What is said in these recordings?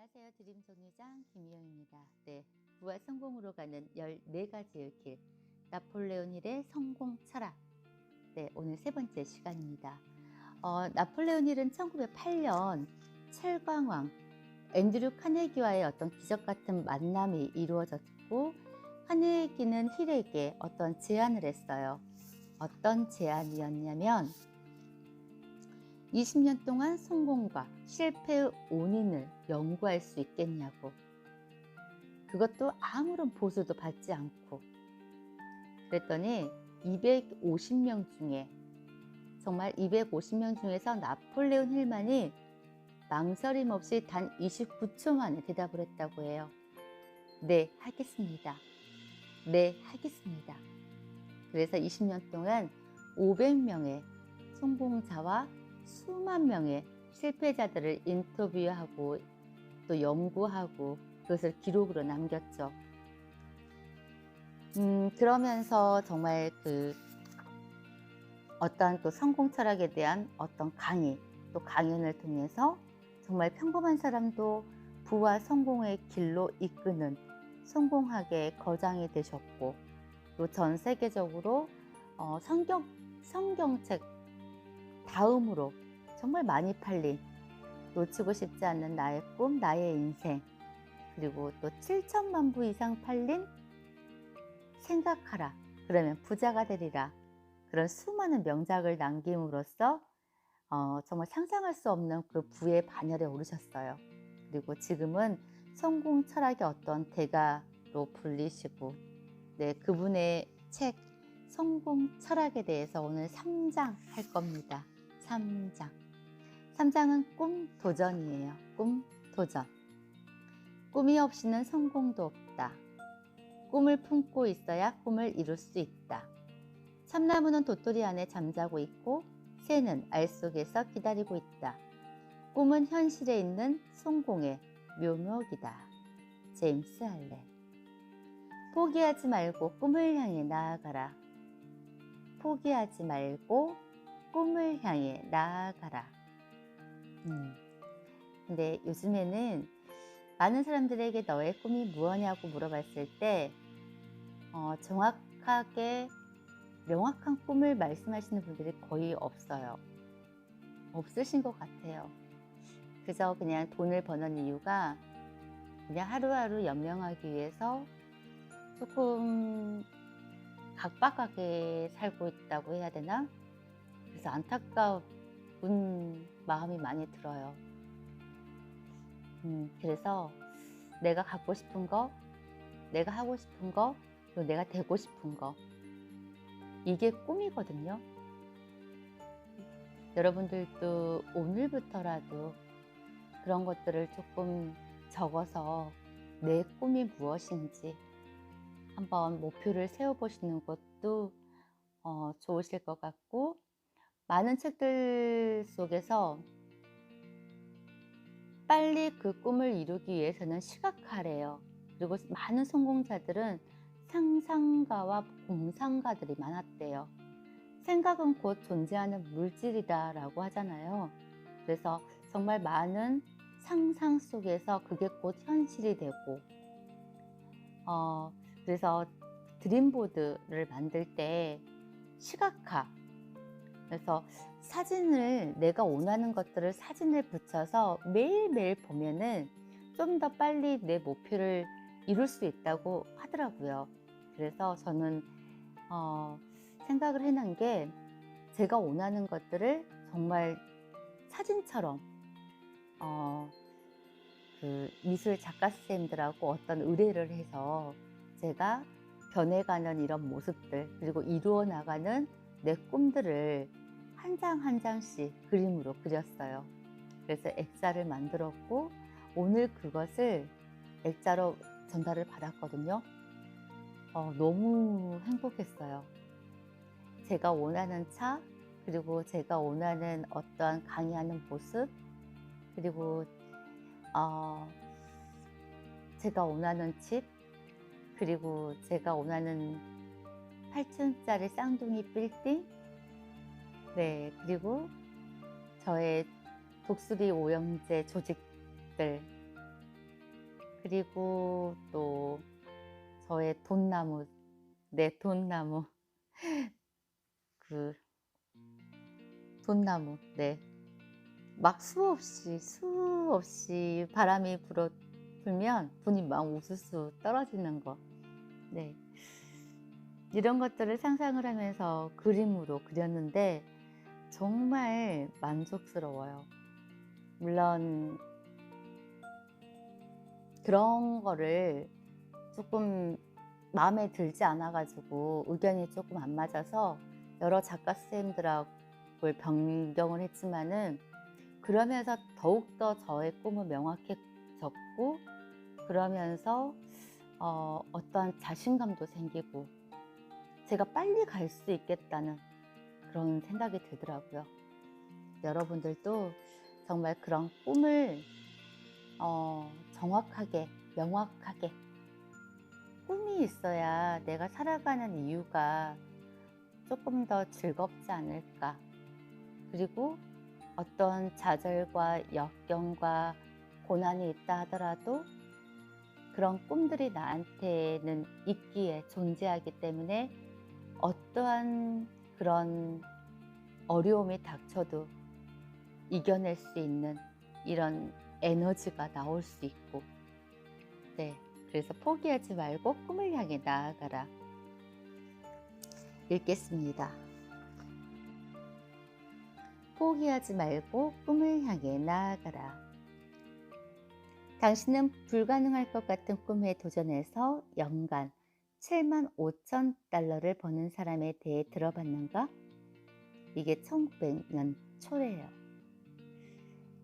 안녕하세요. 드림 정류장 김희영입니다. 네, 부와 성공으로 가는 14가지의 길, 나폴레온 힐의 성공 철학. 네, 오늘 세 번째 시간입니다. 나폴레온 힐은 1908년 철강왕 앤드류 카네기와의 어떤 기적 같은 만남이 이루어졌고, 카네기는 힐에게 어떤 제안을 했어요. 어떤 제안이었냐면 20년 동안 성공과 실패의 원인을 연구할 수 있겠냐고. 그것도 아무런 보수도 받지 않고. 그랬더니 250명 중에, 정말 250명 중에서 나폴레온 힐만이 망설임 없이 단 29초 만에 대답을 했다고 해요. 네, 하겠습니다. 네, 하겠습니다. 그래서 20년 동안 500명의 성공자와 수만 명의 실패자들을 인터뷰하고 또 연구하고 그것을 기록으로 남겼죠. 그러면서 정말 어떠한 또 성공 철학에 대한 어떤 강의, 또 강연을 통해서 정말 평범한 사람도 부와 성공의 길로 이끄는 성공학의 거장이 되셨고, 또 전 세계적으로 성경책 다음으로 정말 많이 팔린 놓치고 싶지 않는 나의 꿈, 나의 인생, 그리고 또 7천만 부 이상 팔린 생각하라, 그러면 부자가 되리라, 그런 수많은 명작을 남김으로써 정말 상상할 수 없는 그 부의 반열에 오르셨어요. 그리고 지금은 성공 철학의 어떤 대가로 불리시고, 네, 그분의 책 성공 철학에 대해서 오늘 3장 할 겁니다. 3장. 3장은 꿈 도전이에요. 꿈 도전. 꿈이 없이는 성공도 없다. 꿈을 품고 있어야 꿈을 이룰 수 있다. 참나무는 도토리 안에 잠자고 있고 새는 알 속에서 기다리고 있다. 꿈은 현실에 있는 성공의 묘목이다. 제임스 할레. 포기하지 말고 꿈을 향해 나아가라. 포기하지 말고 꿈을 향해 나아가라. 근데 요즘에는 많은 사람들에게 너의 꿈이 무엇냐고 물어봤을 때 정확하게 명확한 꿈을 말씀하시는 분들이 거의 없어요. 없으신 것 같아요. 그저 그냥 돈을 버는 이유가 그냥 하루하루 연명하기 위해서 조금 각박하게 살고 있다고 해야 되나? 그래서 안타까운 마음이 많이 들어요. 그래서 내가 갖고 싶은 거, 내가 하고 싶은 거, 그리고 내가 되고 싶은 거, 이게 꿈이거든요. 여러분들도 오늘부터라도 그런 것들을 조금 적어서 내 꿈이 무엇인지 한번 목표를 세워보시는 것도 좋으실 것 같고, 많은 책들 속에서 빨리 그 꿈을 이루기 위해서는 시각화래요. 그리고 많은 성공자들은 상상가와 공상가들이 많았대요. 생각은 곧 존재하는 물질이다 라고 하잖아요. 그래서 정말 많은 상상 속에서 그게 곧 현실이 되고, 그래서 드림보드를 만들 때 시각화, 그래서 사진을, 내가 원하는 것들을 사진을 붙여서 매일매일 보면은 좀 더 빨리 내 목표를 이룰 수 있다고 하더라고요. 그래서 저는 생각을 해놓은 게, 제가 원하는 것들을 정말 사진처럼 그 미술 작가 선생님들하고 어떤 의뢰를 해서 제가 변해가는 이런 모습들, 그리고 이루어 나가는 내 꿈들을 한 장 한 장씩 그림으로 그렸어요. 그래서 액자를 만들었고, 오늘 그것을 액자로 전달을 받았거든요. 너무 행복했어요. 제가 원하는 차, 그리고 제가 원하는 어떠한 강의하는 모습, 그리고 제가 원하는 집, 그리고 제가 원하는 8층짜리 쌍둥이 빌딩, 네, 그리고 저의 독수리 오형제 조직들, 그리고 또 저의 돈나무, 네, 돈나무, 그 돈나무, 네. 막 수없이 바람이 불면 분이 막 우수수 떨어지는 거. 네. 이런 것들을 상상을 하면서 그림으로 그렸는데 정말 만족스러워요. 물론 그런 거를 조금 마음에 들지 않아 가지고 의견이 조금 안 맞아서 여러 작가 선생님들하고 변경을 했지만은, 그러면서 더욱더 저의 꿈을 명확해졌고, 그러면서 어떠한 자신감도 생기고 제가 빨리 갈 수 있겠다는 그런 생각이 들더라고요. 여러분들도 정말 그런 꿈을 정확하게, 명확하게, 꿈이 있어야 내가 살아가는 이유가 조금 더 즐겁지 않을까. 그리고 어떤 좌절과 역경과 고난이 있다 하더라도 그런 꿈들이 나한테는 있기에, 존재하기 때문에 어떠한 그런 어려움이 닥쳐도 이겨낼 수 있는 이런 에너지가 나올 수 있고, 네, 그래서 포기하지 말고 꿈을 향해 나아가라. 읽겠습니다. 포기하지 말고 꿈을 향해 나아가라. 당신은 불가능할 것 같은 꿈에 도전해서 연간 75,000달러를 버는 사람에 대해 들어봤는가? 이게 1900년 초래예요.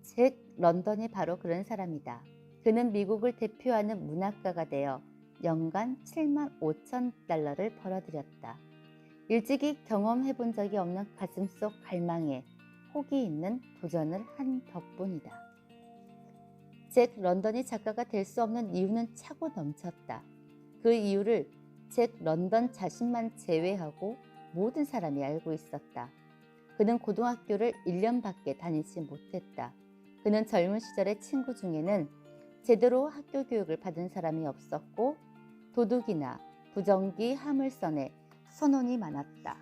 잭 런던이 바로 그런 사람이다. 그는 미국을 대표하는 문학가가 되어 연간 75,000달러를 벌어들였다. 일찍이 경험해본 적이 없는 가슴속 갈망에 혹이 있는 도전을 한 덕분이다. 잭 런던이 작가가 될 수 없는 이유는 차고 넘쳤다. 그 이유를 잭 런던 자신만 제외하고 모든 사람이 알고 있었다. 그는 고등학교를 1년밖에 다니지 못했다. 그는 젊은 시절의 친구 중에는 제대로 학교 교육을 받은 사람이 없었고, 도둑이나 부정기 하물선에 선원이 많았다.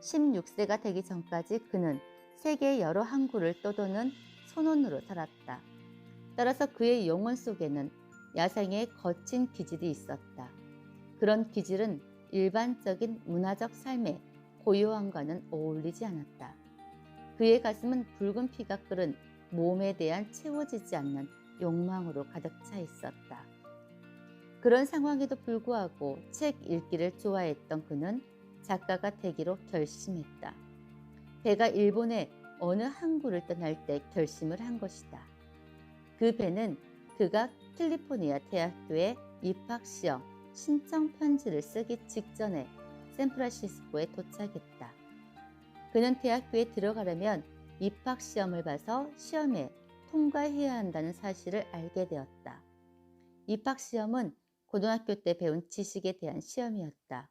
16세가 되기 전까지 그는 세계 여러 항구를 떠도는 선원으로 살았다. 따라서 그의 영혼 속에는 야생의 거친 기질이 있었다. 그런 기질은 일반적인 문화적 삶의 고요함과는 어울리지 않았다. 그의 가슴은 붉은 피가 끓은 몸에 대한 채워지지 않는 욕망으로 가득 차 있었다. 그런 상황에도 불구하고 책 읽기를 좋아했던 그는 작가가 되기로 결심했다. 배가 일본의 어느 항구를 떠날 때 결심을 한 것이다. 그 배는 그가 캘리포니아 대학교에 입학시험 신청 편지를 쓰기 직전에 샌프란시스코에 도착했다. 그는 대학교에 들어가려면 입학시험을 봐서 시험에 통과해야 한다는 사실을 알게 되었다. 입학시험은 고등학교 때 배운 지식에 대한 시험이었다.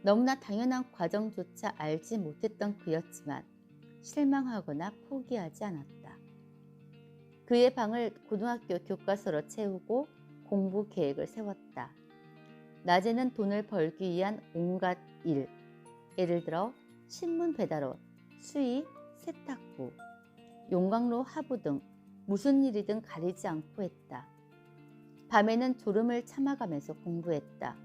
너무나 당연한 과정조차 알지 못했던 그였지만 실망하거나 포기하지 않았다. 그의 방을 고등학교 교과서로 채우고 공부 계획을 세웠다. 낮에는 돈을 벌기 위한 온갖 일, 예를 들어 신문 배달원, 수의, 세탁부, 용광로 하부 등 무슨 일이든 가리지 않고 했다. 밤에는 졸음을 참아가면서 공부했다.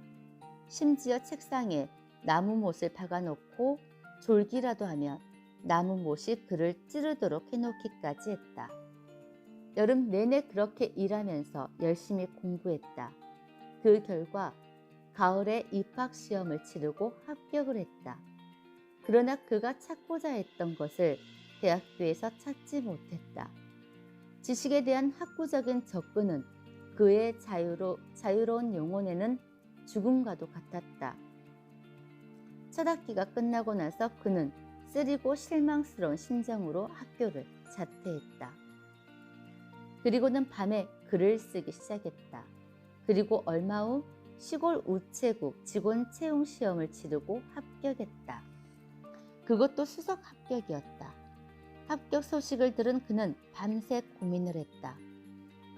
심지어 책상에 나무 못을 박아놓고 졸기라도 하면 나무 못이 그를 찌르도록 해놓기까지 했다. 여름 내내 그렇게 일하면서 열심히 공부했다. 그 결과 가을에 입학시험을 치르고 합격을 했다. 그러나 그가 찾고자 했던 것을 대학교에서 찾지 못했다. 지식에 대한 학구적인 접근은 그의 자유로운 영혼에는 죽음과도 같았다. 첫 학기가 끝나고 나서 그는 쓰리고 실망스러운 심정으로 학교를 자퇴했다. 그리고는 밤에 글을 쓰기 시작했다. 그리고 얼마 후 시골 우체국 직원 채용 시험을 치르고 합격했다. 그것도 수석 합격이었다. 합격 소식을 들은 그는 밤새 고민을 했다.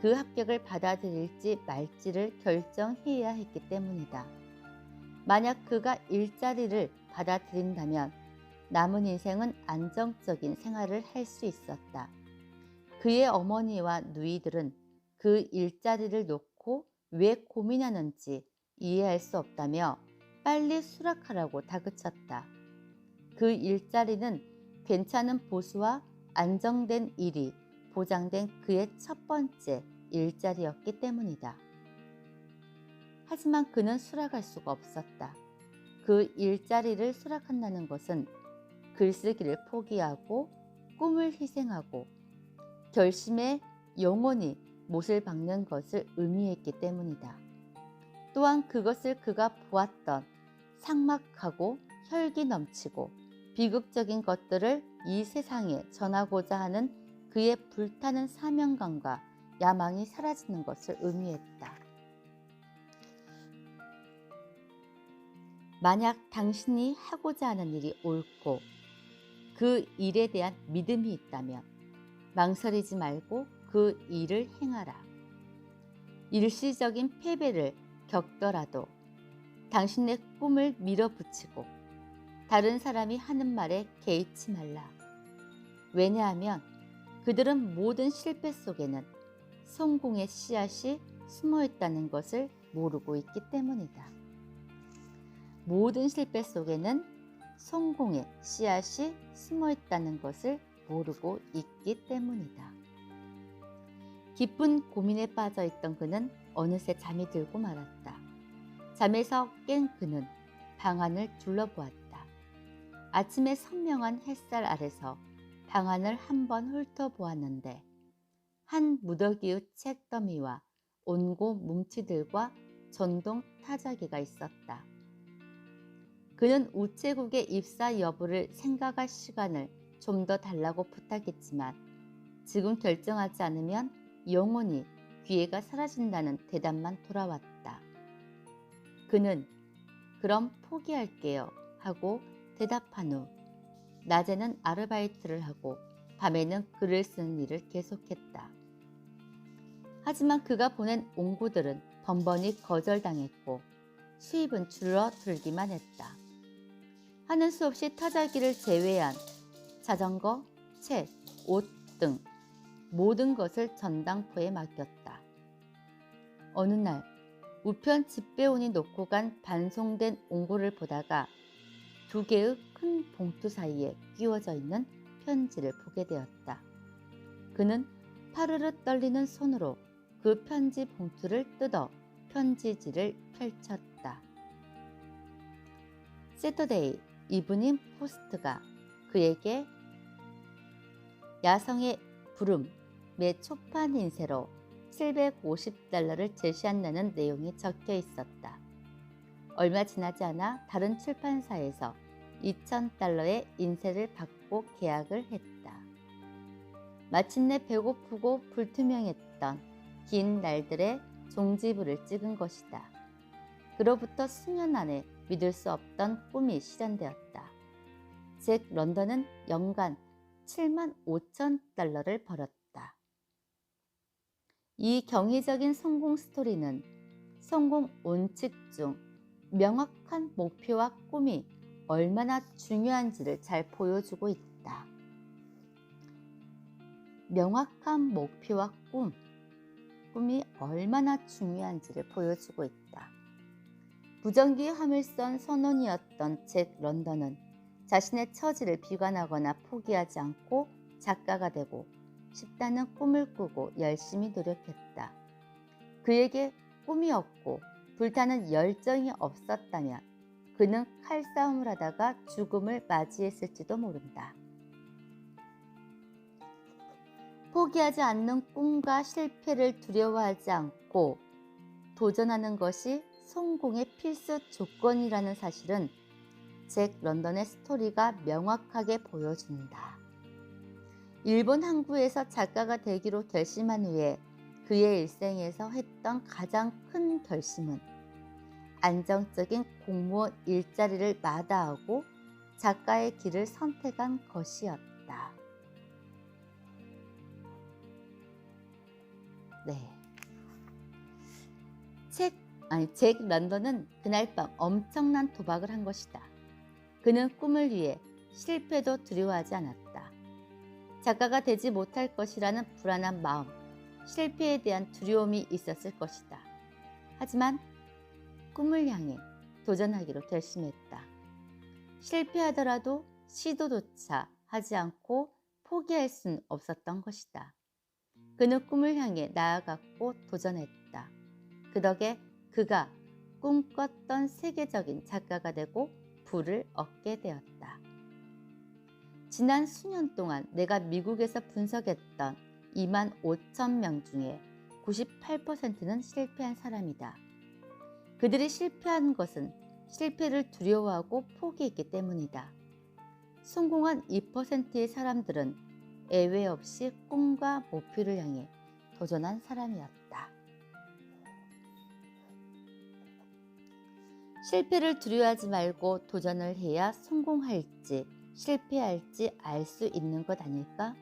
그 합격을 받아들일지 말지를 결정해야 했기 때문이다. 만약 그가 일자리를 받아들인다면 남은 인생은 안정적인 생활을 할 수 있었다. 그의 어머니와 누이들은 그 일자리를 놓고 왜 고민하는지 이해할 수 없다며 빨리 수락하라고 다그쳤다. 그 일자리는 괜찮은 보수와 안정된 일이 보장된 그의 첫 번째 일자리였기 때문이다. 하지만 그는 수락할 수가 없었다. 그 일자리를 수락한다는 것은 글쓰기를 포기하고 꿈을 희생하고 결심에 영원히 못을 박는 것을 의미했기 때문이다. 또한 그것을 그가 보았던 삭막하고 혈기 넘치고 비극적인 것들을 이 세상에 전하고자 하는 그의 불타는 사명감과 야망이 사라지는 것을 의미했다. 만약 당신이 하고자 하는 일이 옳고 그 일에 대한 믿음이 있다면 망설이지 말고 그 일을 행하라. 일시적인 패배를 겪더라도 당신의 꿈을 밀어붙이고 다른 사람이 하는 말에 개의치 말라. 왜냐하면 그들은 모든 실패 속에는 성공의 씨앗이 숨어 있다는 것을 모르고 있기 때문이다. 모든 실패 속에는 성공의 씨앗이 숨어 있다는 것을 모르고 있기 때문이다. 깊은 고민에 빠져 있던 그는 어느새 잠이 들고 말았다. 잠에서 깬 그는 방안을 둘러보았다. 아침에 선명한 햇살 아래서 방안을 한번 훑어보았는데 한 무더기의 책더미와 온고 뭉치들과 전동 타자기가 있었다. 그는 우체국의 입사 여부를 생각할 시간을 좀 더 달라고 부탁했지만 지금 결정하지 않으면 영원히 기회가 사라진다는 대답만 돌아왔다. 그는 그럼 포기할게요 하고 대답한 후 낮에는 아르바이트를 하고 밤에는 글을 쓰는 일을 계속했다. 하지만 그가 보낸 온고들은 번번이 거절당했고 수입은 줄어들기만 했다. 하는 수 없이 타자기를 제외한 자전거, 책, 옷 등 모든 것을 전당포에 맡겼다. 어느 날 우편 집배원이 놓고 간 반송된 온고를 보다가 두 개의 큰 봉투 사이에 끼워져 있는 편지를 보게 되었다. 그는 파르르 떨리는 손으로 그 편지 봉투를 뜯어 편지지를 펼쳤다. 세터데이 이브닝 포스트가 그에게 야성의 부름의 초판 인쇄로 $750를 제시한다는 내용이 적혀 있었다. 얼마 지나지 않아 다른 출판사에서 $2,000의 인쇄를 받고 계약을 했다. 마침내 배고프고 불투명했던 긴 날들의 종지부를 찍은 것이다. 그로부터 수년 안에 믿을 수 없던 꿈이 실현되었다. 잭 런던은 연간 $75,000를 벌었다. 이 경이적인 성공 스토리는 성공 원칙 중 명확한 목표와 꿈이 얼마나 중요한지를 잘 보여주고 있다. 명확한 목표와 꿈이 얼마나 중요한지를 보여주고 있다. 무전기 화물선 선원이었던 잭 런던은 자신의 처지를 비관하거나 포기하지 않고 작가가 되고 싶다는 꿈을 꾸고 열심히 노력했다. 그에게 꿈이 없고 불타는 열정이 없었다면 그는 칼싸움을 하다가 죽음을 맞이했을지도 모른다. 포기하지 않는 꿈과 실패를 두려워하지 않고 도전하는 것이 성공의 필수 조건이라는 사실은 잭 런던의 스토리가 명확하게 보여준다. 일본 항구에서 작가가 되기로 결심한 후에 그의 일생에서 했던 가장 큰 결심은 안정적인 공무원 일자리를 마다하고 작가의 길을 선택한 것이었다. 네. 잭 런던은 그날 밤 엄청난 도박을 한 것이다. 그는 꿈을 위해 실패도 두려워하지 않았다. 작가가 되지 못할 것이라는 불안한 마음, 실패에 대한 두려움이 있었을 것이다. 하지만 꿈을 향해 도전하기로 결심했다. 실패하더라도 시도조차 하지 않고 포기할 순 없었던 것이다. 그는 꿈을 향해 나아갔고 도전했다. 그 덕에 그가 꿈꿨던 세계적인 작가가 되고 부를 얻게 되었다. 지난 수년 동안 내가 미국에서 분석했던 25,000명 중에 98%는 실패한 사람이다. 그들이 실패한 것은 실패를 두려워하고 포기했기 때문이다. 성공한 2%의 사람들은 예외 없이 꿈과 목표를 향해 도전한 사람이었다. 실패를 두려워하지 말고 도전을 해야 성공할지 실패할지 알 수 있는 것 아닐까?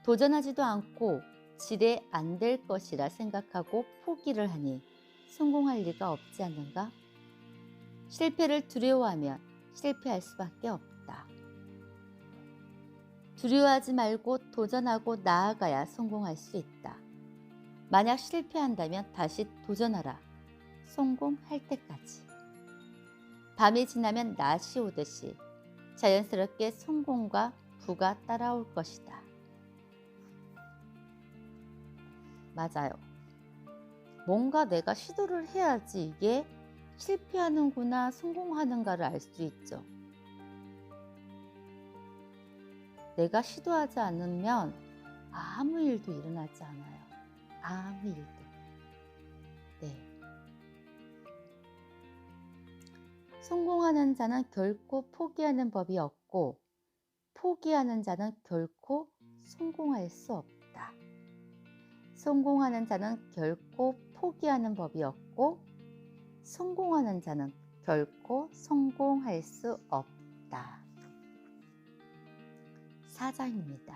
도전하지도 않고 지레 안 될 것이라 생각하고 포기를 하니 성공할 리가 없지 않는가? 실패를 두려워하면 실패할 수밖에 없다. 두려워하지 말고 도전하고 나아가야 성공할 수 있다. 만약 실패한다면 다시 도전하라. 성공할 때까지. 밤이 지나면 낮이 오듯이 자연스럽게 성공과 부가 따라올 것이다. 맞아요. 뭔가 내가 시도를 해야지 이게 실패하는구나 성공하는가를 알 수 있죠. 내가 시도하지 않으면 아무 일도 일어나지 않아요. 아무 일도. 네. 성공하는 자는 결코 포기하는 법이 없고 포기하는 자는 결코 성공할 수 없다. 성공하는 자는 결코 포기하는 법이 없고 성공하는 자는 결코 성공할 수 없다. 4장입니다.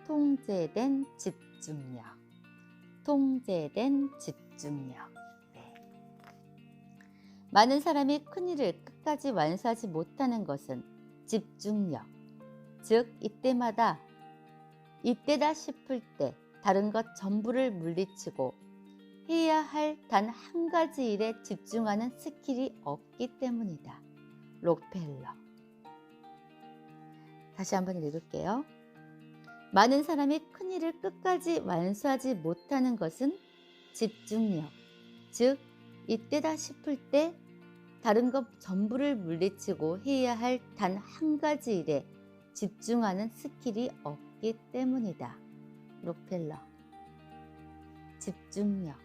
통제된 집중력. 통제된 집중력. 네. 많은 사람이 큰일을 끝까지 완수하지 못하는 것은 집중력, 즉 이때다 싶을 때 다른 것 전부를 물리치고 해야 할 단 한 가지 일에 집중하는 스킬이 없기 때문이다. 록펠러. 다시 한번 읽을게요. 많은 사람이 큰일을 끝까지 완수하지 못하는 것은 집중력, 즉 이때다 싶을 때 다른 것 전부를 물리치고 해야 할 단 한 가지 일에 집중하는 스킬이 없기 때문이다. 록펠러. 집중력.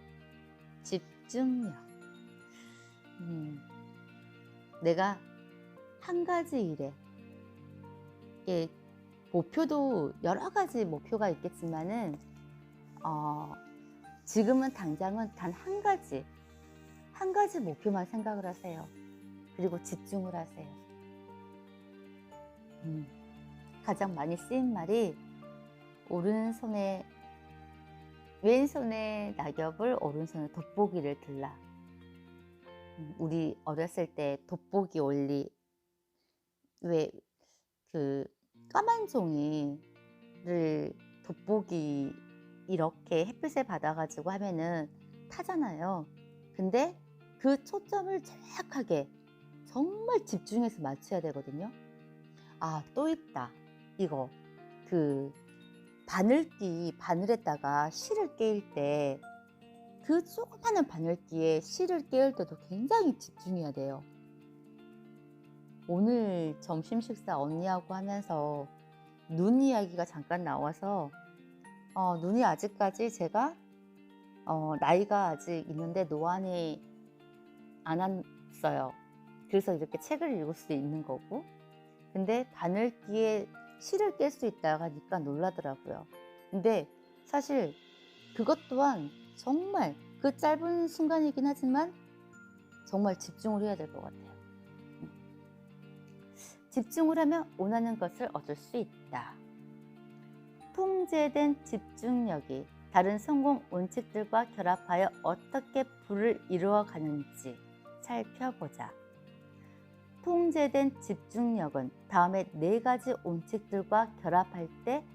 내가 한 가지 일에 목표도 여러 가지 목표가 있겠지만은 지금은 당장은 단 한 가지 목표만 생각을 하세요. 그리고 집중을 하세요. 가장 많이 쓰인 말이 왼손에 낙엽을 오른손에 돋보기를 들라. 우리 어렸을 때 돋보기 원리, 왜 그 까만 종이를 돋보기 이렇게 햇빛을 받아가지고 하면은 타잖아요. 근데 그 초점을 정확하게 정말 집중해서 맞춰야 되거든요. 아, 또 있다. 이거 바늘에다가 실을 깨일 때 그 조그마한 바늘기에 실을 깨울 때도 굉장히 집중해야 돼요. 오늘 점심 식사 언니하고 하면서 눈 이야기가 잠깐 나와서 눈이 아직까지 제가 나이가 아직 있는데 노안이 안 왔어요. 그래서 이렇게 책을 읽을 수 있는 거고, 근데 바늘기에 실을 깰 수 있다고 하니까 놀라더라고요. 근데 사실 그것 또한 정말 그 짧은 순간이긴 하지만 정말 집중을 해야 될 것 같아요. 집중을 하면 원하는 것을 얻을 수 있다. 통제된 집중력이 다른 성공 원칙들과 결합하여 어떻게 부를 이루어가는지 살펴보자. 통제된 집중력은 다음에 4가지 원칙들과 결합할 때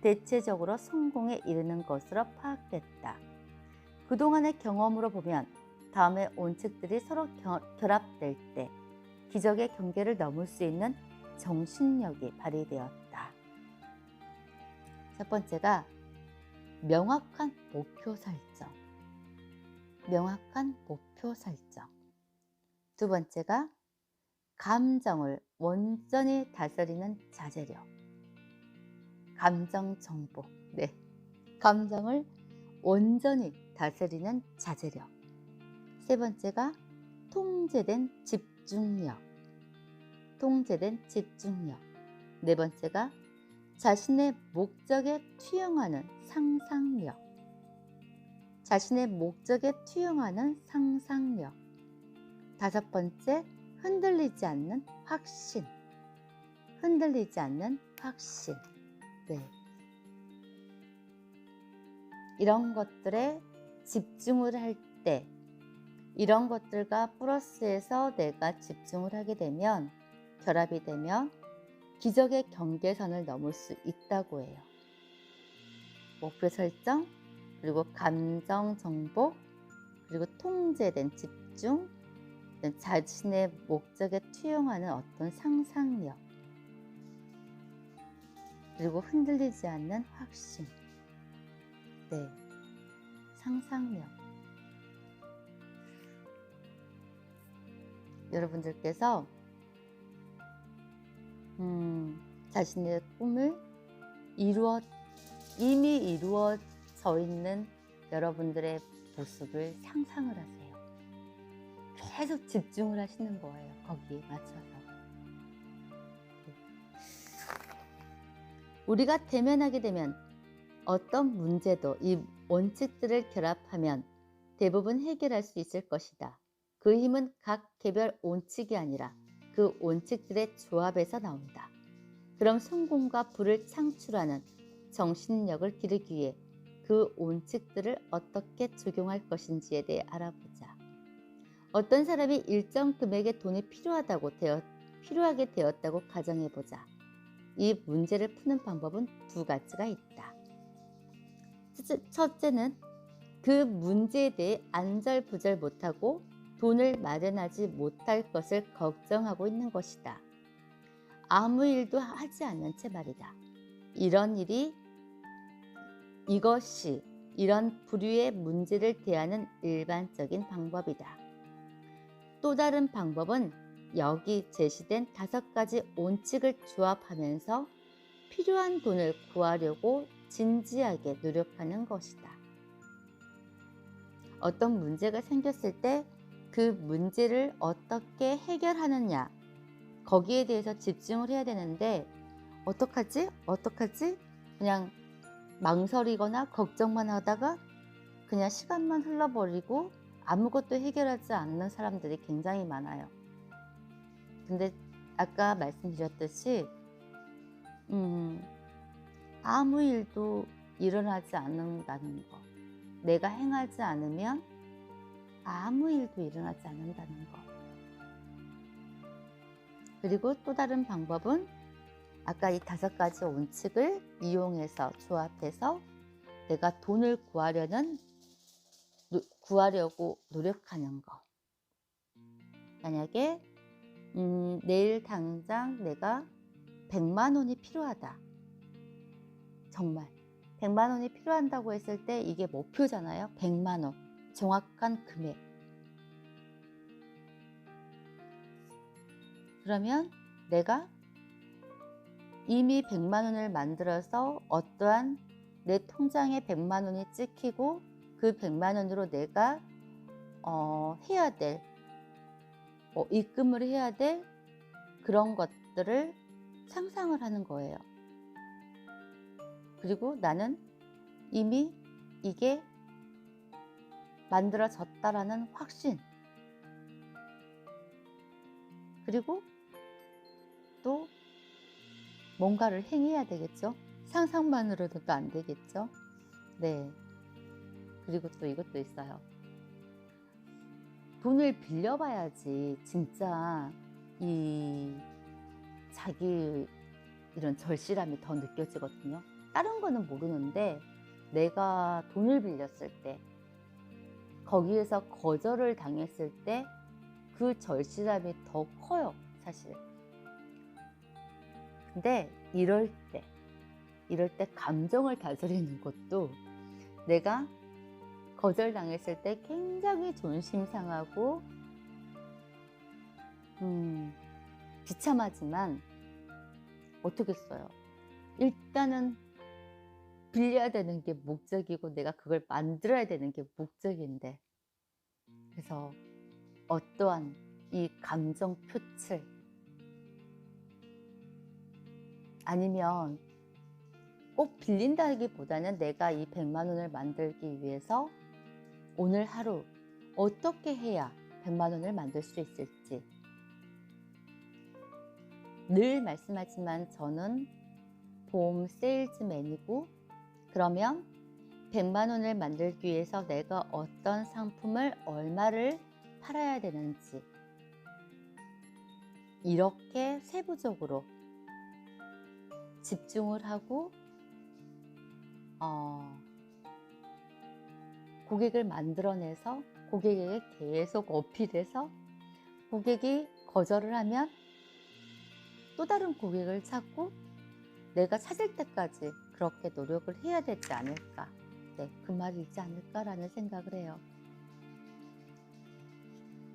대체적으로 성공에 이르는 것으로 파악됐다. 그동안의 경험으로 보면 다음의 원칙들이 서로 결합될 때 기적의 경계를 넘을 수 있는 정신력이 발휘되었다. 첫 번째가 명확한 목표 설정. 명확한 목표 설정. 두 번째가 감정을 온전히 다스리는 자제력. 감정 정복. 네. 감정을 온전히 다스리는 자제력. 세 번째가 통제된 집중력. 통제된 집중력. 네 번째가 자신의 목적에 투영하는 상상력. 자신의 목적에 투영하는 상상력. 다섯 번째, 흔들리지 않는 확신. 흔들리지 않는 확신. 네. 이런 것들에 집중을 할 때, 이런 것들과 플러스해서 내가 집중을 하게 되면, 결합이 되면 기적의 경계선을 넘을 수 있다고 해요. 목표 설정, 그리고 감정 정복, 그리고 통제된 집중, 자신의 목적에 투영하는 어떤 상상력, 그리고 흔들리지 않는 확신. 네, 상상력. 여러분들께서 자신의 꿈을 이미 이루어져 있는 여러분들의 모습을 상상을 하세요. 계속 집중을 하시는 거예요. 거기에 맞춰서. 우리가 대면하게 되면 어떤 문제도 이 원칙들을 결합하면 대부분 해결할 수 있을 것이다. 그 힘은 각 개별 원칙이 아니라 그 원칙들의 조합에서 나온다. 그럼 성공과 부를 창출하는 정신력을 기르기 위해 그 원칙들을 어떻게 적용할 것인지에 대해 알아보자. 어떤 사람이 일정 금액의 돈이 필요하게 되었다고 가정해보자. 이 문제를 푸는 방법은 2가지가 있다. 첫째는 그 문제에 대해 안절부절 못하고 돈을 마련하지 못할 것을 걱정하고 있는 것이다. 아무 일도 하지 않는 채 말이다. 이것이 이런 부류의 문제를 대하는 일반적인 방법이다. 또 다른 방법은 여기 제시된 5가지 원칙을 조합하면서 필요한 돈을 구하려고 진지하게 노력하는 것이다. 어떤 문제가 생겼을 때 그 문제를 어떻게 해결하느냐, 거기에 대해서 집중을 해야 되는데 어떡하지? 그냥 망설이거나 걱정만 하다가 그냥 시간만 흘러버리고 아무것도 해결하지 않는 사람들이 굉장히 많아요. 근데 아까 말씀드렸듯이 아무 일도 일어나지 않는다는 거, 내가 행하지 않으면 아무 일도 일어나지 않는다는 거. 그리고 또 다른 방법은 아까 이 5가지 원칙을 이용해서 조합해서 내가 돈을 구하려고 노력하는 거. 만약에 내일 당장 내가 100만 원이 필요하다. 정말 100만 원이 필요한다고 했을 때 이게 목표잖아요. 100만 원. 정확한 금액. 그러면 내가 이미 100만 원을 만들어서 어떠한 내 통장에 100만 원이 찍히고 그 100만 원으로 내가 해야 될 입금을 해야 될 그런 것들을 상상을 하는 거예요. 그리고 나는 이미 이게 만들어졌다라는 확신. 그리고 또 뭔가를 행해야 되겠죠. 상상만으로도 안 되겠죠. 네. 그리고 또 이것도 있어요. 돈을 빌려봐야지 진짜 이 자기 이런 절실함이 더 느껴지거든요. 다른 거는 모르는데 내가 돈을 빌렸을 때 거기에서 거절을 당했을 때 그 절실함이 더 커요, 사실. 근데 이럴 때 감정을 다스리는 것도 내가 거절당했을 때 굉장히 존심 상하고 비참하지만 어떻겠어요. 일단은 빌려야 되는 게 목적이고 내가 그걸 만들어야 되는 게 목적인데, 그래서 어떠한 이 감정 표출 아니면 꼭 빌린다기보다는 내가 이 100만 원을 만들기 위해서 오늘 하루 어떻게 해야 100만 원을 만들 수 있을지. 늘 말씀하지만 저는 보험 세일즈맨이고, 그러면 100만 원을 만들기 위해서 내가 어떤 상품을 얼마를 팔아야 되는지 이렇게 세부적으로 집중을 하고 고객을 만들어내서 고객에게 계속 어필해서 고객이 거절을 하면 또 다른 고객을 찾고 내가 찾을 때까지 그렇게 노력을 해야 되지 않을까. 네, 그 말이지 않을까라는 생각을 해요.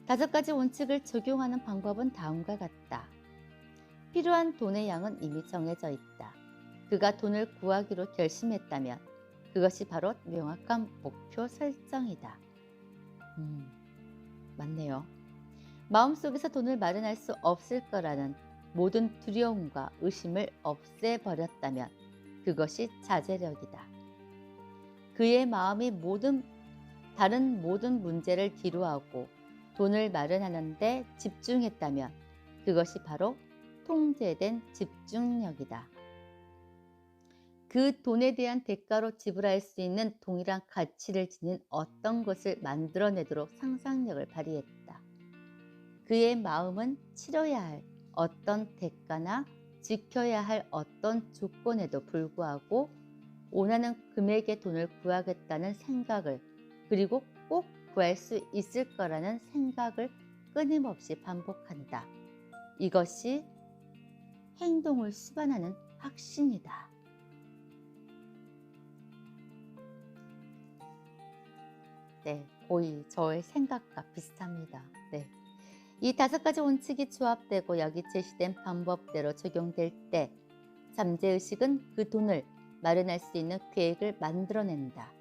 5가지 원칙을 적용하는 방법은 다음과 같다. 필요한 돈의 양은 이미 정해져 있다. 그가 돈을 구하기로 결심했다면 그것이 바로 명확한 목표 설정이다. 맞네요. 마음속에서 돈을 마련할 수 없을 거라는 모든 두려움과 의심을 없애버렸다면 그것이 자제력이다. 그의 마음이 다른 모든 문제를 뒤로하고 돈을 마련하는 데 집중했다면 그것이 바로 통제된 집중력이다. 그 돈에 대한 대가로 지불할 수 있는 동일한 가치를 지닌 어떤 것을 만들어내도록 상상력을 발휘했다. 그의 마음은 치러야 할 어떤 대가나 지켜야 할 어떤 조건에도 불구하고 원하는 금액의 돈을 구하겠다는 생각을, 그리고 꼭 구할 수 있을 거라는 생각을 끊임없이 반복한다. 이것이 행동을 수반하는 확신이다. 네, 거의 저의 생각과 비슷합니다. 네. 이 5가지 원칙이 조합되고 여기 제시된 방법대로 적용될 때 잠재의식은 그 돈을 마련할 수 있는 계획을 만들어낸다.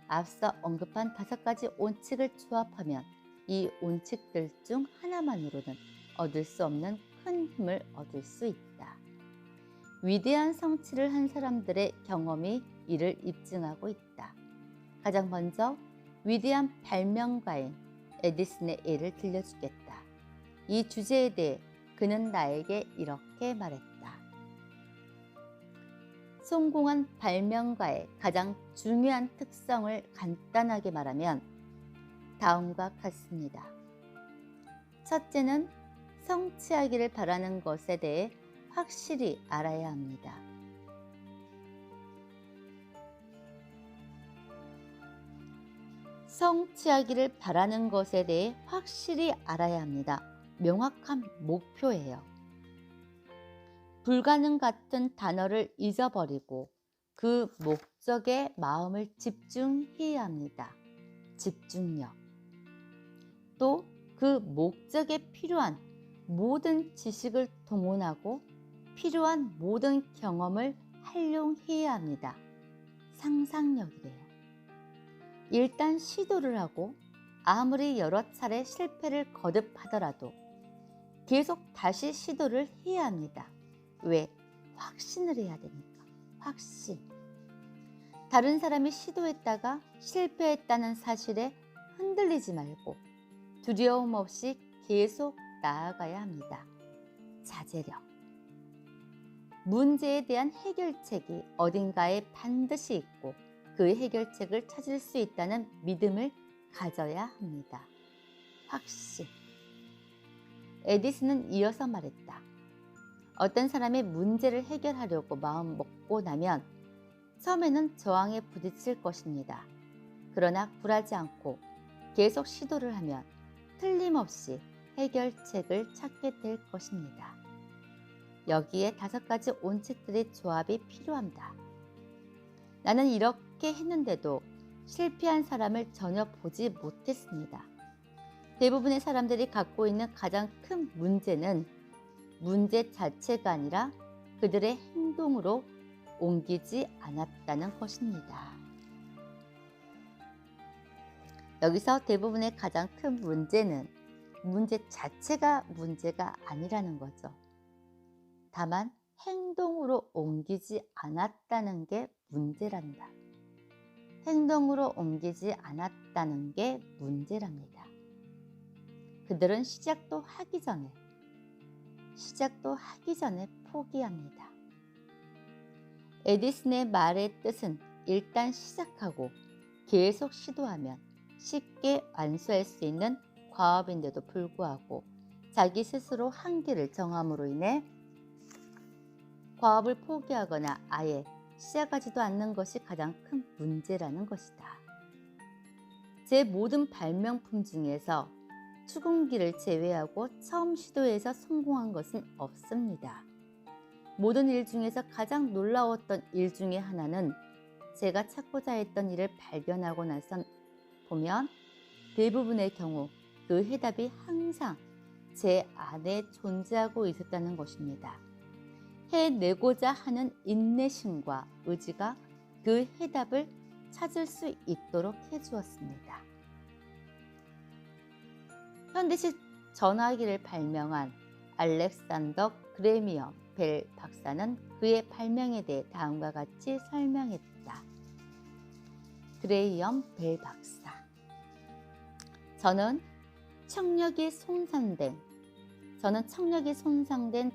앞서 언급한 5가지 원칙을 조합하면 이 원칙들 중 하나만으로는 얻을 수 없는 큰 힘을 얻을 수 있다. 위대한 성취를 한 사람들의 경험이 이를 입증하고 있다. 가장 먼저 위대한 발명가인 에디슨의 예를 들려주겠다. 이 주제에 대해 그는 나에게 이렇게 말했다. 성공한 발명가의 가장 중요한 특성을 간단하게 말하면 다음과 같습니다. 첫째는 성취하기를 바라는 것에 대해 확실히 알아야 합니다. 성취하기를 바라는 것에 대해 확실히 알아야 합니다. 명확한 목표예요. 불가능 같은 단어를 잊어버리고 그 목적에 마음을 집중해야 합니다. 집중력. 또 그 목적에 필요한 모든 지식을 동원하고 필요한 모든 경험을 활용해야 합니다. 상상력이래요. 일단 시도를 하고 아무리 여러 차례 실패를 거듭하더라도 계속 다시 시도를 해야 합니다. 왜? 확신을 해야 되니까. 확신. 다른 사람이 시도했다가 실패했다는 사실에 흔들리지 말고 두려움 없이 계속 나아가야 합니다. 자제력. 문제에 대한 해결책이 어딘가에 반드시 있고 그 해결책을 찾을 수 있다는 믿음을 가져야 합니다. 확신. 에디슨은 이어서 말했다. 어떤 사람이 문제를 해결하려고 마음 먹고 나면 처음에는 저항에 부딪힐 것입니다. 그러나 굴하지 않고 계속 시도를 하면 틀림없이 해결책을 찾게 될 것입니다. 여기에 5가지 원칙들의 조합이 필요합니다. 나는 이렇게 했는데도 실패한 사람을 전혀 보지 못했습니다. 대부분의 사람들이 갖고 있는 가장 큰 문제는 문제 자체가 아니라 그들의 행동으로 옮기지 않았다는 것입니다. 여기서 대부분의 가장 큰 문제는 문제 자체가 문제가 아니라는 거죠. 다만 행동으로 옮기지 않았다는 게 문제란다. 행동으로 옮기지 않았다는 게 문제랍니다. 그들은 시작도 하기 전에 포기합니다. 에디슨의 말의 뜻은 일단 시작하고 계속 시도하면 쉽게 완수할 수 있는 과업인데도 불구하고 자기 스스로 한계를 정함으로 인해 과업을 포기하거나 아예 시작하지도 않는 것이 가장 큰 문제라는 것이다. 제 모든 발명품 중에서 추궁기를 제외하고 처음 시도해서 성공한 것은 없습니다. 모든 일 중에서 가장 놀라웠던 일 중에 하나는 제가 찾고자 했던 일을 발견하고 나선 보면 대부분의 경우 그 해답이 항상 제 안에 존재하고 있었다는 것입니다. 해내고자 하는 인내심과 의지가 그 해답을 찾을 수 있도록 해주었습니다. 현대식 전화기를 발명한 알렉산더 그레미엄 벨 박사는 그의 발명에 대해 다음과 같이 설명했다. 그레이엄 벨 박사. 저는 청력이 손상된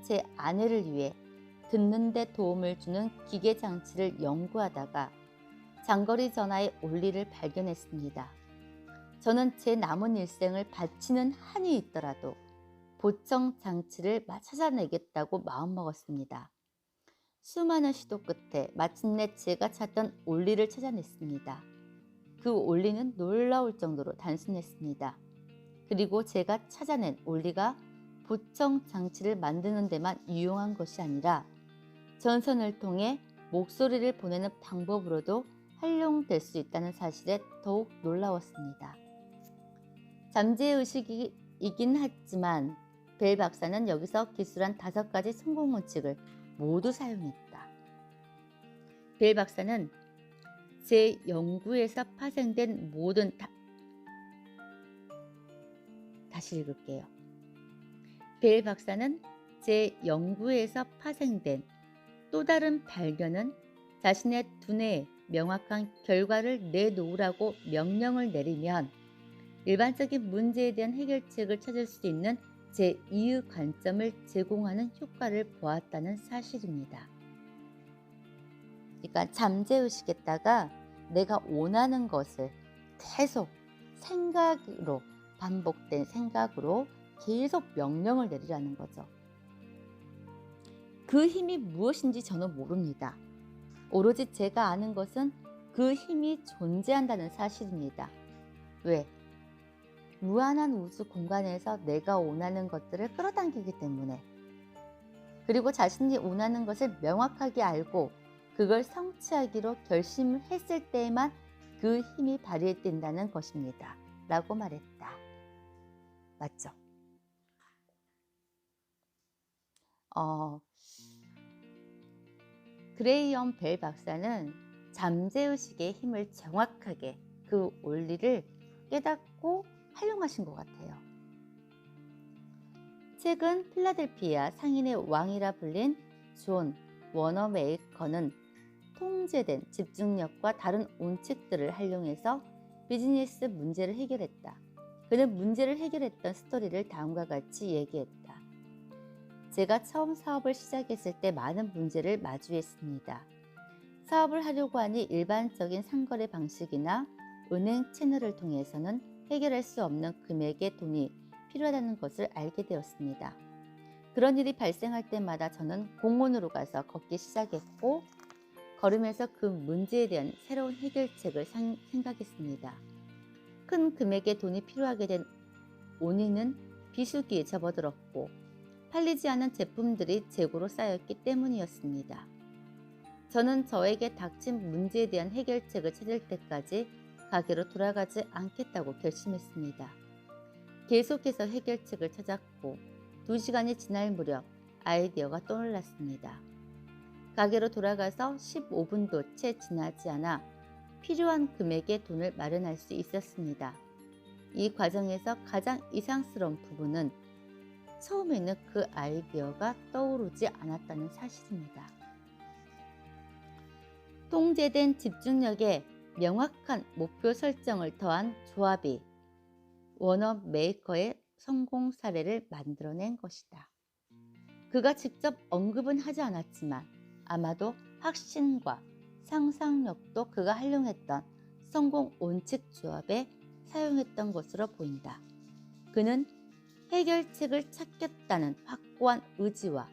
제 아내를 위해 듣는 데 도움을 주는 기계 장치를 연구하다가 장거리 전화의 원리를 발견했습니다. 저는 제 남은 일생을 바치는 한이 있더라도 보청 장치를 찾아내겠다고 마음먹었습니다. 수많은 시도 끝에 마침내 제가 찾던 원리를 찾아냈습니다. 그 원리는 놀라울 정도로 단순했습니다. 그리고 제가 찾아낸 원리가 보청 장치를 만드는 데만 유용한 것이 아니라 전선을 통해 목소리를 보내는 방법으로도 활용될 수 있다는 사실에 더욱 놀라웠습니다. 잠재의식이긴 하지만 벨 박사는 여기서 기술한 5가지 성공 원칙을 모두 사용했다. 벨 박사는 제 연구에서 파생된 모든 다시 읽을게요. 벨 박사는 제 연구에서 파생된 또 다른 발견은 자신의 두뇌에 명확한 결과를 내놓으라고 명령을 내리면 일반적인 문제에 대한 해결책을 찾을 수 있는 제2의 관점을 제공하는 효과를 보았다는 사실입니다. 그러니까 잠재의식에다가 내가 원하는 것을 계속 생각으로 반복된 생각으로 계속 명령을 내리라는 거죠. 그 힘이 무엇인지 저는 모릅니다. 오로지 제가 아는 것은 그 힘이 존재한다는 사실입니다. 왜? 무한한 우주 공간에서 내가 원하는 것들을 끌어당기기 때문에, 그리고 자신이 원하는 것을 명확하게 알고 그걸 성취하기로 결심을 했을 때에만 그 힘이 발휘된다는 것입니다. 라고 말했다. 맞죠? 그레이엄 벨 박사는 잠재의식의 힘을 정확하게 그 원리를 깨닫고 활용하신 것 같아요. 최근 필라델피아 상인의 왕이라 불린 존 워너메이커는 통제된 집중력과 다른 원칙들을 활용해서 비즈니스 문제를 해결했다. 그는 문제를 해결했던 스토리를 다음과 같이 얘기했다. 제가 처음 사업을 시작했을 때 많은 문제를 마주했습니다. 사업을 하려고 하니 일반적인 상거래 방식이나 은행 채널을 통해서는 해결할 수 없는 금액의 돈이 필요하다는 것을 알게 되었습니다. 그런 일이 발생할 때마다 저는 공원으로 가서 걷기 시작했고, 걸으면서 그 문제에 대한 새로운 해결책을 생각했습니다. 큰 금액의 돈이 필요하게 된 원인은 비수기에 접어들었고, 팔리지 않은 제품들이 재고로 쌓였기 때문이었습니다. 저는 저에게 닥친 문제에 대한 해결책을 찾을 때까지 가게로 돌아가지 않겠다고 결심했습니다. 계속해서 해결책을 찾았고 2시간이 지날 무렵 아이디어가 떠올랐습니다. 가게로 돌아가서 15분도 채 지나지 않아 필요한 금액의 돈을 마련할 수 있었습니다. 이 과정에서 가장 이상스러운 부분은 처음에는 그 아이디어가 떠오르지 않았다는 사실입니다. 통제된 집중력에 명확한 목표 설정을 더한 조합이 워너 메이커의 성공 사례를 만들어낸 것이다. 그가 직접 언급은 하지 않았지만 아마도 확신과 상상력도 그가 활용했던 성공 원칙 조합에 사용했던 것으로 보인다. 그는 해결책을 찾겠다는 확고한 의지와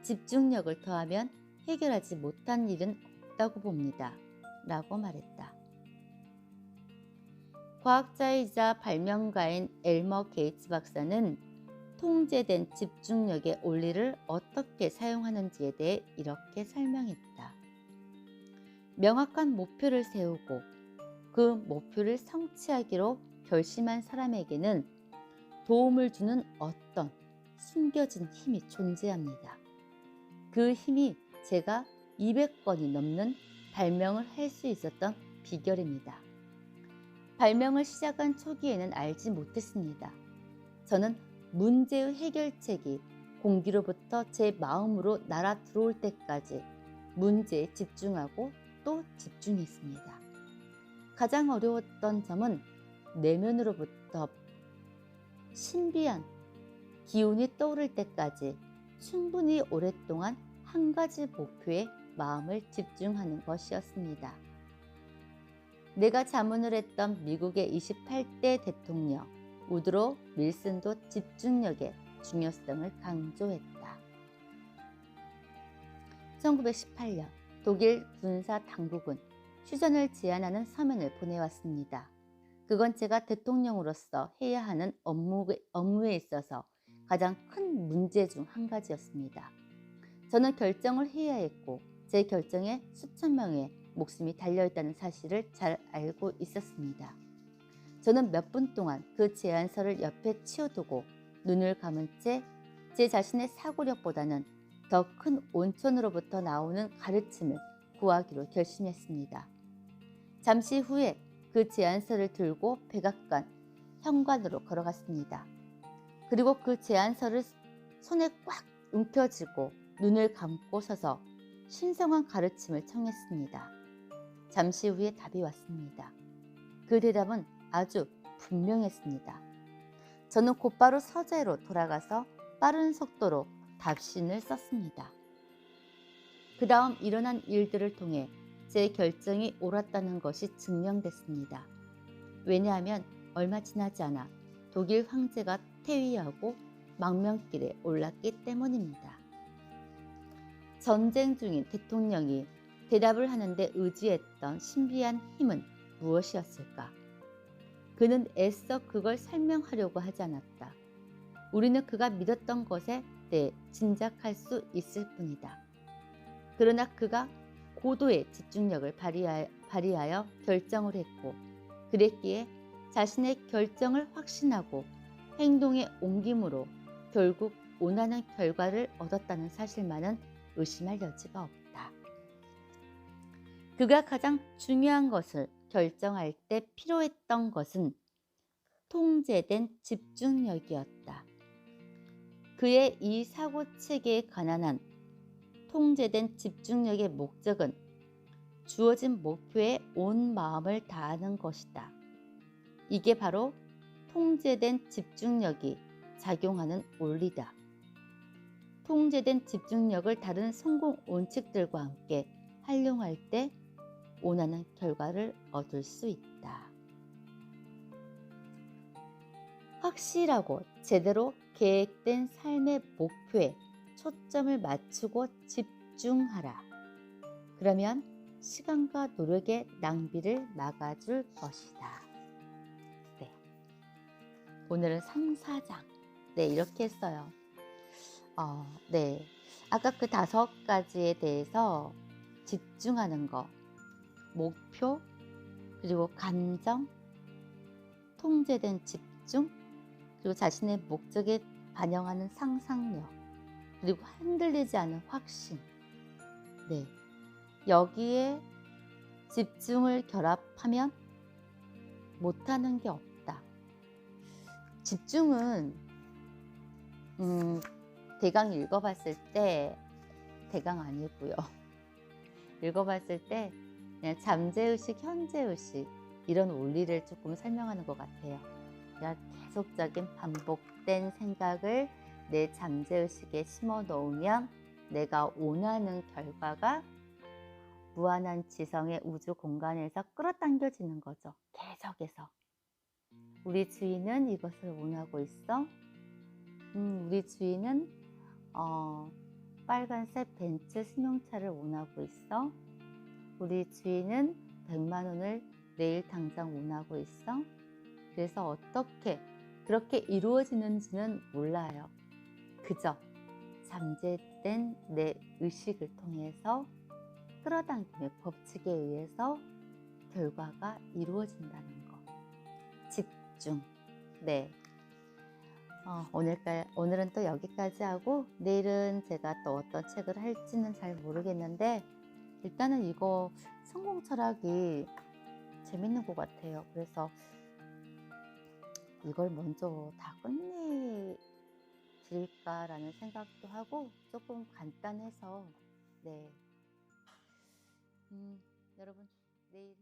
집중력을 더하면 해결하지 못한 일은 없다고 봅니다. 라고 말했다. 과학자이자 발명가인 엘머 게이츠 박사는 통제된 집중력의 원리를 어떻게 사용하는지에 대해 이렇게 설명했다. 명확한 목표를 세우고 그 목표를 성취하기로 결심한 사람에게는 도움을 주는 어떤 숨겨진 힘이 존재합니다. 그 힘이 제가 200건이 넘는 발명을 할 수 있었던 비결입니다. 발명을 시작한 초기에는 알지 못했습니다. 저는 문제의 해결책이 공기로부터 제 마음으로 날아 들어올 때까지 문제에 집중하고 또 집중했습니다. 가장 어려웠던 점은 내면으로부터 신비한 기운이 떠오를 때까지 충분히 오랫동안 한 가지 목표에 마음을 집중하는 것이었습니다. 내가 자문을 했던 미국의 28대 대통령 우드로 윌슨도 집중력의 중요성을 강조했다. 1918년 독일 군사 당국은 휴전을 제안하는 서면을 보내왔습니다. 그건 제가 대통령으로서 해야 하는 업무에 있어서 가장 큰 문제 중 한 가지였습니다. 저는 결정을 해야 했고 제 결정에 수천 명의 목숨이 달려있다는 사실을 잘 알고 있었습니다. 저는 몇 분 동안 그 제안서를 옆에 치워두고 눈을 감은 채 제 자신의 사고력보다는 더 큰 온천으로부터 나오는 가르침을 구하기로 결심했습니다. 잠시 후에 그 제안서를 들고 백악관 현관으로 걸어갔습니다. 그리고 그 제안서를 손에 꽉 움켜쥐고 눈을 감고 서서 신성한 가르침을 청했습니다. 잠시 후에 답이 왔습니다. 그 대답은 아주 분명했습니다. 저는 곧바로 서재로 돌아가서 빠른 속도로 답신을 썼습니다. 그 다음 일어난 일들을 통해 제 결정이 옳았다는 것이 증명됐습니다. 왜냐하면 얼마 지나지 않아 독일 황제가 퇴위하고 망명길에 올랐기 때문입니다. 전쟁 중인 대통령이 대답을 하는데 의지했던 신비한 힘은 무엇이었을까? 그는 애써 그걸 설명하려고 하지 않았다. 우리는 그가 믿었던 것에 대해 짐작할 수 있을 뿐이다. 그러나 그가 고도의 집중력을 발휘하여 결정을 했고 그랬기에 자신의 결정을 확신하고 행동에 옮김으로 결국 원하는 결과를 얻었다는 사실만은 의심할 여지가 없다. 그가 가장 중요한 것을 결정할 때 필요했던 것은 통제된 집중력이었다. 그의 이 사고체계에 관한 한 통제된 집중력의 목적은 주어진 목표에 온 마음을 다하는 것이다. 이게 바로 통제된 집중력이 작용하는 원리다. 통제된 집중력을 다른 성공 원칙들과 함께 활용할 때 원하는 결과를 얻을 수 있다. 확실하고 제대로 계획된 삶의 목표에 초점을 맞추고 집중하라. 그러면 시간과 노력의 낭비를 막아줄 것이다. 네. 오늘은 3, 4장. 네, 이렇게 했어요. 네. 아까 그 5가지에 대해서 집중하는 거, 목표, 그리고 감정, 통제된 집중, 그리고 자신의 목적에 반영하는 상상력, 그리고 흔들리지 않은 확신. 네. 여기에 집중을 결합하면 못하는 게 없다. 집중은 대강 읽어봤을 때, 대강 아니고요. 읽어봤을 때 그냥 잠재의식, 현재의식 이런 원리를 조금 설명하는 것 같아요. 그러니까 계속적인 반복된 생각을 내 잠재의식에 심어 놓으면 내가 원하는 결과가 무한한 지성의 우주 공간에서 끌어당겨지는 거죠. 계속해서. 우리 주인은 이것을 원하고 있어. 우리 주인은 빨간색 벤츠 승용차를 원하고 있어. 우리 주인은 100만 원을 내일 당장 원하고 있어. 그래서 어떻게 그렇게 이루어지는지는 몰라요. 그저 잠재된 내 의식을 통해서 끌어당김의 법칙에 의해서 결과가 이루어진다는 거. 집중. 네. 오늘은 또 여기까지 하고 내일은 제가 또 어떤 책을 할지는 잘 모르겠는데 일단은 이거 성공 철학이 재밌는 것 같아요. 그래서 이걸 먼저 다 끝내드릴까라는 생각도 하고 조금 간단해서 네. 여러분 내일